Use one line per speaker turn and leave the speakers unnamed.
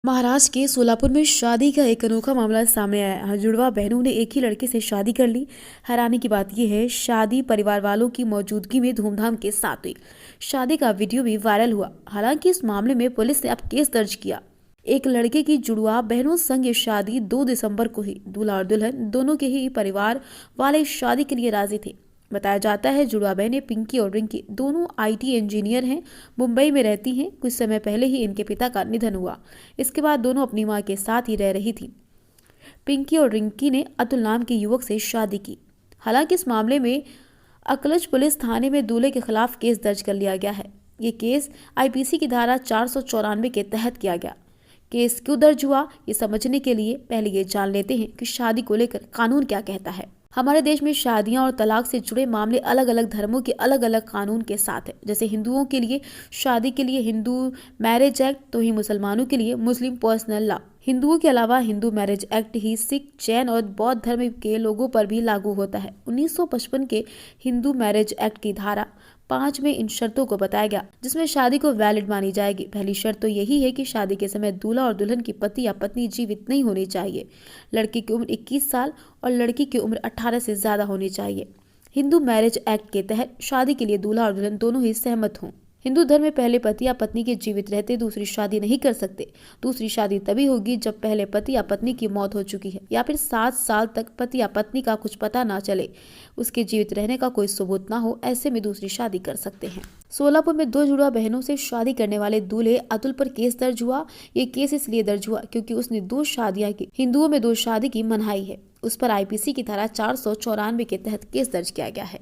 महाराष्ट्र के सोलापुर में शादी का एक अनोखा मामला सामने आया है। जुड़वा बहनों ने एक ही लड़के से शादी कर ली। हैरानी की बात यह है, शादी परिवार वालों की मौजूदगी में धूमधाम के साथ हुई। शादी का वीडियो भी वायरल हुआ। हालांकि इस मामले में पुलिस ने अब केस दर्ज किया। एक लड़के की जुड़वा बहनों संग ये शादी 2 दिसंबर को हुई। दूल्हा और दुल्हन दोनों के ही परिवार वाले शादी के लिए राजी थे। बताया जाता है जुड़वा बहनें पिंकी और रिंकी दोनों आईटी इंजीनियर हैं, मुंबई में रहती हैं। कुछ समय पहले ही इनके पिता का निधन हुआ। इसके बाद दोनों अपनी मां के साथ ही रह रही थी। पिंकी और रिंकी ने अतुल नाम के युवक से शादी की। हालांकि इस मामले में अकलज पुलिस थाने में दूल्हे के खिलाफ केस दर्ज कर लिया गया है। ये केस आईपीसी की धारा 494 के तहत किया गया। केस क्यों दर्ज हुआ, ये समझने के लिए पहले ये जान लेते हैं कि शादी को लेकर कानून क्या कहता है। हमारे देश में शादियां और तलाक से जुड़े मामले अलग अलग धर्मों के अलग अलग कानून के साथ है। जैसे हिंदुओं के लिए शादी के लिए हिंदू मैरिज एक्ट, तो ही मुसलमानों के लिए मुस्लिम पर्सनल लॉ। हिंदुओं के अलावा हिंदू मैरिज एक्ट ही सिख, जैन और बौद्ध धर्म के लोगों पर भी लागू होता है। 1955 के हिंदू मैरिज एक्ट की धारा 5 में इन शर्तों को बताया गया, जिसमें शादी को वैलिड मानी जाएगी। पहली शर्त तो यही है कि शादी के समय दूल्हा और दुल्हन की पति या पत्नी जीवित नहीं होनी चाहिए। लड़की की उम्र 21 साल और लड़की की उम्र 18 से ज्यादा होनी चाहिए। हिंदू मैरिज एक्ट के तहत शादी के लिए दूल्हा और दुल्हन दोनों ही सहमत हों। हिंदू धर्म में पहले पति या पत्नी के जीवित रहते दूसरी शादी नहीं कर सकते। दूसरी शादी तभी होगी जब पहले पति या पत्नी की मौत हो चुकी है या फिर 7 साल तक पति या पत्नी का कुछ पता ना चले, उसके जीवित रहने का कोई सबूत ना हो। ऐसे में दूसरी शादी कर सकते हैं। सोलापुर में 2 जुड़वा बहनों से शादी करने वाले दूल्हे अतुल पर केस दर्ज हुआ। ये केस इसलिए दर्ज हुआ क्योंकि उसने 2 शादियां की। हिंदुओं में 2 शादी की मनाही है। उस पर आईपीसी की धारा 494 के तहत केस दर्ज किया गया है।